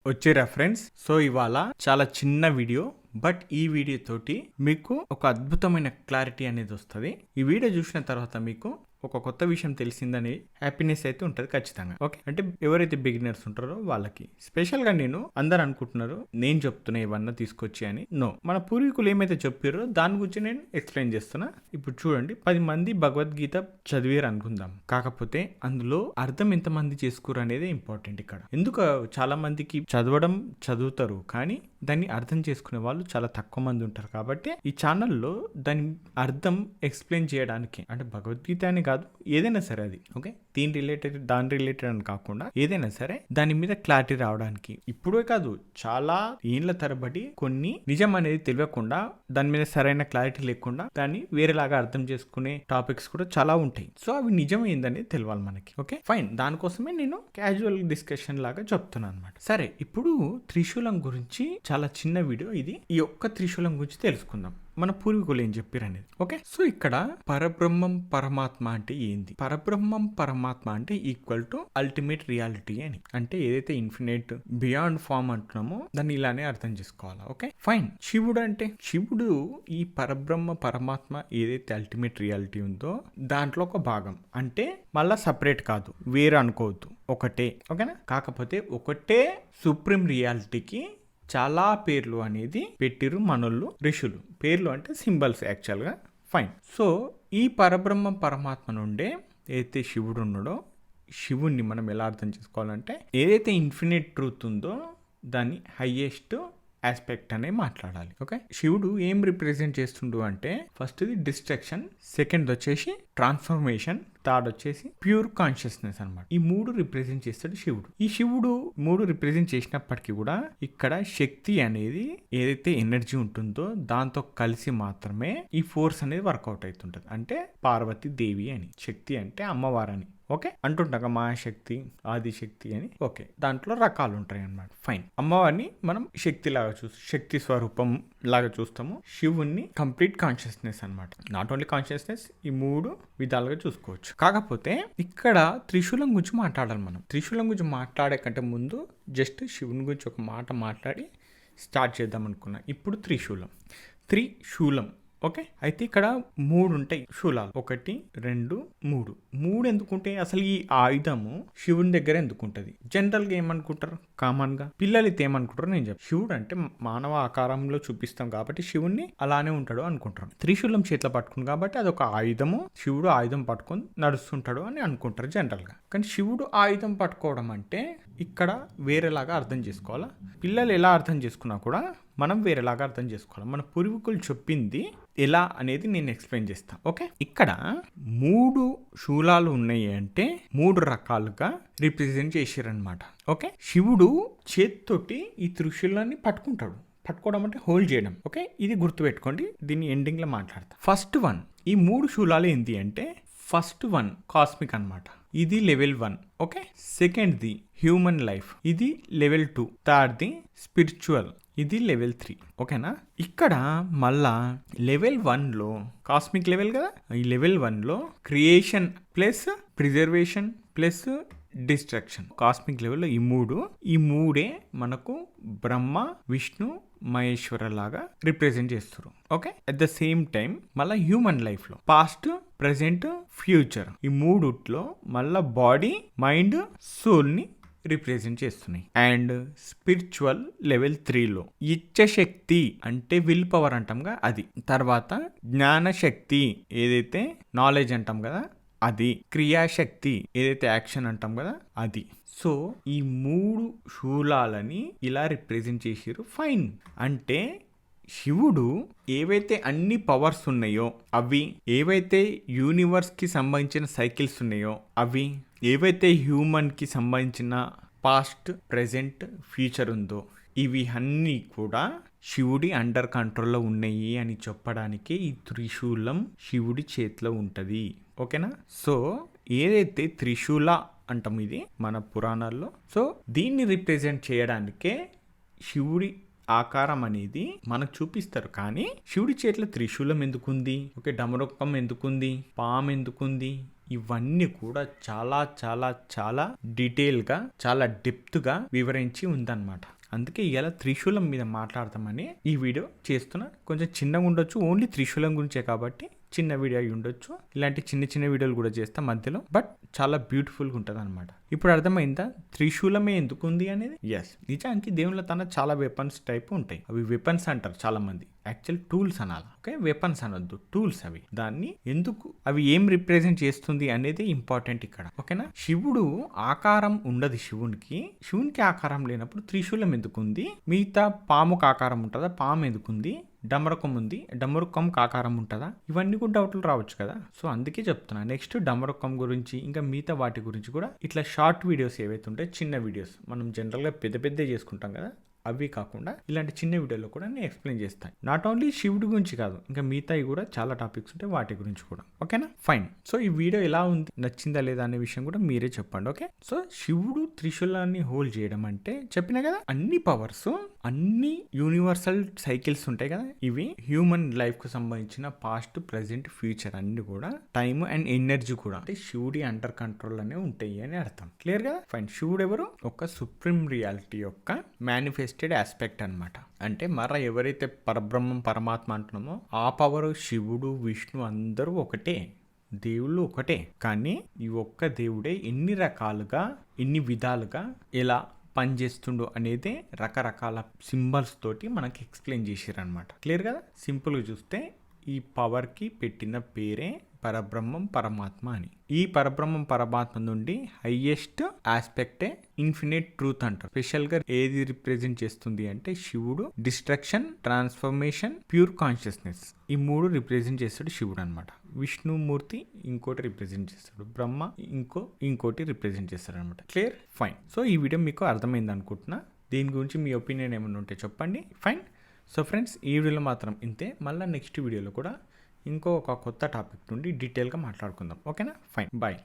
వచ్చేరా friends. So ఇవాళ చాలా చిన్న వీడియో, బట్ ఈ వీడియో తోటి మీకు ఒక అద్భుతమైన క్లారిటీ అనేది వస్తుంది. ఈ వీడియో చూసిన తర్వాత మీకు ఒక కొత్త విషయం తెలిసిందని హ్యాపీనెస్ అయితే ఉంటుంది ఖచ్చితంగా. ఓకే, అంటే ఎవరైతే బిగినర్స్ ఉంటారో వాళ్ళకి స్పెషల్గా నేను అందరు అనుకుంటున్నారు నేను చెప్తున్నా ఇవన్నీ తీసుకొచ్చి అని. నో, మన పూర్వీకులు ఏమైతే చెప్పారో దాని గురించి నేను ఎక్స్ప్లెయిన్ చేస్తున్నా. ఇప్పుడు చూడండి, 10 మంది భగవద్గీత చదివారు అనుకుందాం, కాకపోతే అందులో అర్థం ఎంతమంది చేసుకోరు అనేది ఇంపార్టెంట్ ఇక్కడ. ఎందుకు చాలా మందికి చదువుతారు కానీ దాన్ని అర్థం చేసుకునే వాళ్ళు చాలా తక్కువ మంది ఉంటారు. కాబట్టి ఈ ఛానల్లో దాని అర్థం ఎక్స్ప్లెయిన్ చేయడానికి, అంటే భగవద్గీత అని కాదు, ఏదైనా సరే అది ఓకే, దాని రిలేటెడ్ అని కాకుండా ఏదైనా సరే దాని మీద క్లారిటీ రావడానికి, ఇప్పుడే కాదు చాలా ఏళ్ల తరబడి కొన్ని నిజం అనేది తెలియకుండా దాని మీద సరైన క్లారిటీ లేకుండా దాన్ని వేరేలాగా అర్థం చేసుకునే టాపిక్స్ కూడా చాలా ఉంటాయి. సో అవి నిజం ఏందనేది తెలియాలి మనకి. ఓకే ఫైన్, దానికోసమే నేను క్యాజువల్ డిస్కషన్ లాగా చెప్తున్నాను అనమాట. సరే, ఇప్పుడు త్రిశూలం గురించి చాలా చిన్న వీడియో ఇది. ఈ ఒక్క త్రిశూలం గురించి తెలుసుకుందాం, మన పూర్వీకులు ఏం చెప్పారు అనేది. ఓకే, సో ఇక్కడ పరబ్రహ్మం పరమాత్మ అంటే ఏంది? పరబ్రహ్మం పరమాత్మ అంటే ఈక్వల్ టు అల్టిమేట్ రియాలిటీ అని, అంటే ఏదైతే ఇన్ఫినిట్ బియాండ్ ఫామ్ అంటున్నామో దాన్ని ఇలానే అర్థం చేసుకోవాలా. ఓకే ఫైన్, శివుడు అంటే శివుడు ఈ పరబ్రహ్మ పరమాత్మ ఏదైతే అల్టిమేట్ రియాలిటీ ఉందో దాంట్లో ఒక భాగం, అంటే మళ్ళా సపరేట్ కాదు, వేరే అనుకోవద్దు, ఒకటే. ఓకేనా, కాకపోతే ఒకటే సుప్రీం రియాలిటీకి చాలా పేర్లు అనేది పెట్టిరు మనోళ్ళు, ఋషులు. పేర్లు అంటే సింబల్స్ యాక్చువల్గా. ఫైన్, సో ఈ పరబ్రహ్మ పరమాత్మ నుండే ఏదైతే శివుడు ఉన్నాడో, శివుణ్ణి మనం ఎలా అర్థం చేసుకోవాలంటే ఏదైతే ఇన్ఫినిట్ ట్రూత్ ఉందో దాన్ని హైయెస్ట్ ఆస్పెక్ట్ అనే మాట్లాడాలి. ఓకే, శివుడు ఏం రిప్రజెంట్ చేస్తుండు అంటే ఫస్ట్ ఇది డిస్ట్రక్షన్, సెకండ్ వచ్చేసి ట్రాన్స్ఫర్మేషన్, థర్డ్ వచ్చేసి ప్యూర్ కాన్షియస్నెస్ అనమాట. ఈ 3 రిప్రజెంట్ చేస్తాడు శివుడు. ఈ శివుడు 3 రిప్రజెంట్ చేసినప్పటికీ కూడా ఇక్కడ శక్తి అనేది ఏదైతే ఎనర్జీ ఉంటుందో దాంతో కలిసి మాత్రమే ఈ ఫోర్స్ అనేది వర్కౌట్ అవుతుంటది. అంటే పార్వతి దేవి అని, శక్తి అంటే అమ్మవారని ఓకే అంటుంటాక, మహాశక్తి ఆదిశక్తి అని. ఓకే, దాంట్లో రకాలు ఉంటాయి అన్నమాట. ఫైన్, అమ్మవారిని మనం శక్తి లాగా శక్తి స్వరూపం లాగా చూస్తాము, శివుణ్ణి కంప్లీట్ కాన్షియస్నెస్ అనమాట. నాట్ ఓన్లీ కాన్షియస్నెస్, ఈ 3 విధాలుగా చూసుకోవచ్చు. కాకపోతే ఇక్కడ త్రిశూలం గురించి మాట్లాడాలి మనం. త్రిశూలం గురించి మాట్లాడే కంటే ముందు జస్ట్ శివుని గురించి ఒక మాట మాట్లాడి స్టార్ట్ చేద్దాం అనుకున్నా. ఇప్పుడు త్రిశూలం ఓకే, అయితే ఇక్కడ 3 ఉంటాయి శూలాలు, 1 2 3 ఎందుకుంటే అసలు ఈ ఆయుధము శివుని దగ్గర ఎందుకుంటది? జనరల్ గా ఏమనుకుంటారు, కామన్ గా పిల్లలు అయితే ఏమనుకుంటారు, నేను చెప్పి శివుడు అంటే మానవ ఆకారంలో చూపిస్తాం కాబట్టి శివుణ్ణి అలానే ఉంటాడు అనుకుంటారు. త్రిశూలం చేతిలో పట్టుకుని కాబట్టి అదొక ఆయుధము, శివుడు ఆయుధం పట్టుకొని నడుస్తుంటాడు అని అనుకుంటారు జనరల్ గా. కానీ శివుడు ఆయుధం పట్టుకోవడం అంటే ఇక్కడ వేరేలాగా అర్థం చేసుకోవాలా. పిల్లలు ఎలా అర్థం చేసుకున్నా కూడా మనం వేరేలాగా అర్థం చేసుకోవాలి. మన పూర్వీకులు చెప్పింది ఎలా అనేది నేను ఎక్స్ప్లెయిన్ చేస్తాను. ఓకే, ఇక్కడ 3 శూలాలు ఉన్నాయి అంటే 3 రకాలుగా రిప్రజెంట్ చేశారనమాట. ఓకే, శివుడు చేత్తోటి ఈ త్రిశూలాన్ని పట్టుకుంటాడు. పట్టుకోవడం అంటే హోల్డ్ చేయడం. ఓకే, ఇది గుర్తుపెట్టుకోండి, దీన్ని ఎండింగ్ లో మాట్లాడతా. ఫస్ట్ 1, ఈ 3 శూలాలు ఏంటి అంటే ఫస్ట్ 1 కాస్మిక్ అనమాట, ఇది level 1. Okay, second the human life, ఇది లెవెల్ 2. థర్డ్ ది స్పిరిచువల్, ఇది లెవెల్ 3. ఓకేనా, ఇక్కడ మళ్ళా లెవెల్ 1లో కాస్మిక్ లెవెల్ కదా, ఈ లెవెల్ 1లో creation plus preservation plus destruction. Cosmic లెవెల్లో ఈ మూడే మనకు బ్రహ్మ విష్ణు మహేశ్వర లాగా రిప్రజెంట్ చేస్తారు. Okay, at the same time మళ్ళీ హ్యూమన్ లైఫ్ లో పాస్ట్ ప్రెసెంట్ ఫ్యూచర్, ఈ 3లో మళ్ళా బాడీ మైండ్ సోల్ ని రిప్రజెంట్ చేస్తున్నాయి. అండ్ స్పిరిచువల్ లెవెల్ 3లో ఇచ్చశక్తి అంటే విల్ పవర్ అంటాంగా అది, తర్వాత జ్ఞానశక్తి ఏదైతే నాలెడ్జ్ అంటాం కదా అది, క్రియాశక్తి ఏదైతే యాక్షన్ అంటాం కదా అది. సో ఈ 3 శూలాలని ఇలా రిప్రజెంట్ చేసారు. ఫైన్, అంటే శివుడు ఏవైతే అన్ని పవర్స్ ఉన్నాయో అవి, ఏవైతే యూనివర్స్ కి సంబంధించిన సైకిల్స్ ఉన్నాయో అవి, ఏవైతే హ్యూమన్ కి సంబంధించిన పాస్ట్ ప్రెజెంట్ ఫ్యూచర్ ఉందో ఇవి అన్నీ కూడా శివుడి అండర్ కంట్రోల్లో ఉన్నాయి అని చెప్పడానికి ఈ త్రిశూలం శివుడి చేతిలో ఉంటది. ఓకేనా, సో ఏదైతే త్రిశూల అంటాం ఇది మన పురాణాల్లో, సో దీన్ని రిప్రజెంట్ చేయడానికే శివుడి ఆకారం అనేది మనకు చూపిస్తారు. కానీ శివుడి చేతిలో త్రిశూలం ఎందుకుంది, ఓకే, డమరుకం ఎందుకుంది, పాము ఎందుకుంది, ఇవన్నీ కూడా చాలా చాలా చాలా డీటెయిల్గా చాలా డెప్త్గా వివరించి ఉందన్నమాట. అందుకే ఇలా త్రిశూలం మీద మాట్లాడతామని ఈ వీడియో చేస్తున్నా. కొంచెం చిన్నగా ఉండొచ్చు, ఓన్లీ త్రిశూలం గురించే కాబట్టి చిన్న వీడియో అయి ఉండొచ్చు. ఇలాంటి చిన్న చిన్న వీడియోలు కూడా చేస్తా మధ్యలో, బట్ చాలా బ్యూటిఫుల్గా ఉంటుంది అనమాట. ఇప్పుడు అర్థమైందా త్రిశూలమే ఎందుకు ఉంది అనేది? ఎస్, నిజానికి దేవుళ్ళ తన చాలా వెపన్స్ టైప్ ఉంటాయి. అవి వెపన్స్ అంటారు చాలా మంది, యాక్చువల్ టూల్స్ అనాలి. ఓకే, వెపన్స్ అనొద్దు, టూల్స్ అవి. దాన్ని ఎందుకు అవి ఏం రిప్రజెంట్ చేస్తుంది అనేది ఇంపార్టెంట్ ఇక్కడ. ఓకేనా, శివుడు ఆకారం ఉండదు శివునికి ఆకారం లేనప్పుడు త్రిశూలం ఎందుకుంది? మిగతా పాముకు ఆకారం ఉంటుందా? పాము ఎందుకుంది? డమరకం ఉంది, డమరుకంకి ఆకారం ఉంటుందా? ఇవన్నీ కూడా డౌట్లు రావచ్చు కదా. సో అందుకే చెప్తున్నా. నెక్స్ట్ డమరుకం గురించి ఇంకా మిగతా వాటి గురించి కూడా ఇట్లా షార్ట్ వీడియోస్ ఏవైతే ఉంటాయి, చిన్న వీడియోస్ మనం జనరల్గా పెద్ద చేసుకుంటాం కదా, అవి కాకుండా ఇలాంటి చిన్న వీడియోలో కూడా నేను ఎక్స్ప్లెయిన్ చేస్తాను. నాట్ ఓన్లీ శివుడి గురించి కాదు, ఇంకా మిగతాయి కూడా చాలా టాపిక్స్ ఉంటాయి, వాటి గురించి కూడా. ఓకేనా, ఫైన్. సో ఈ వీడియో ఎలా ఉంది, నచ్చిందా లేదా అనే విషయం కూడా మీరే చెప్పండి. ఓకే, సో శివుడు త్రిశూలాన్ని హోల్డ్ చేయడం అంటే చెప్పినా కదా, అన్ని పవర్స్, అన్ని యూనివర్సల్ సైకిల్స్ ఉంటాయి కదా, ఇవి హ్యూమన్ లైఫ్ కు సంబంధించిన పాస్ట్, ప్రెసెంట్, ఫ్యూచర్ అన్ని కూడా, టైమ్ అండ్ ఎనర్జీ కూడా అంటే శివుడి అండర్ కంట్రోల్ అనే ఉంటాయి అని అర్థం. క్లియర్ కదా, ఫైన్. శివుడు ఎవరు? ఒక సుప్రీం రియాలిటీ యొక్క మేనిఫెస్టెడ్ ఆస్పెక్ట్ అన్నమాట. అంటే ఎవరైతే పరబ్రహ్మం, పరమాత్మ అంటున్నామో ఆ పవర్, శివుడు, విష్ణు అందరూ ఒకటే, దేవుళ్ళు ఒకటే. కానీ ఈ ఒక్క దేవుడే ఎన్ని రకాలుగా, ఎన్ని విధాలుగా ఎలా పనిచేస్తుండో అనేది రకరకాల సింబల్స్ తోటి మనకి ఎక్స్ప్లెయిన్ చేశారనమాట. క్లియర్ కదా. సింపుల్గా చూస్తే ఈ పవర్కి పెట్టిన పేరే పరబ్రహ్మం, పరమాత్మ అని. ఈ పరబ్రహ్మం, పరమాత్మ నుండి హైయెస్ట్ ఆస్పెక్టే ఇన్ఫినిట్ ట్రూత్ అంటారు. స్పెషల్ గా ఏది రిప్రజెంట్ చేస్తుంది అంటే శివుడు డిస్ట్రక్షన్, ట్రాన్స్ఫర్మేషన్, ప్యూర్ కాన్షియస్నెస్, ఈ మూడు రిప్రజెంట్ చేస్తాడు శివుడు అనమాట. విష్ణుమూర్తి ఇంకోటి రిప్రజెంట్ చేస్తాడు, బ్రహ్మ ఇంకోటి రిప్రజెంట్ చేస్తాడు అనమాట. Clear, fine. సో ఈ వీడియో మీకు అర్థమైంది అనుకుంటున్నా. దీని గురించి మీ ఒపీనియన్ ఏమైనా ఉంటే చెప్పండి. ఫైన్. సో ఫ్రెండ్స్, ఈ వీడియోలో మాత్రం ఇంతే. మళ్ళీ నెక్స్ట్ వీడియోలో కూడా ఇంకో ఒక కొత్త టాపిక్ నుండి డీటెయిల్గా మాట్లాడుకుందాం. ఓకేనా, ఫైన్, బాయ్.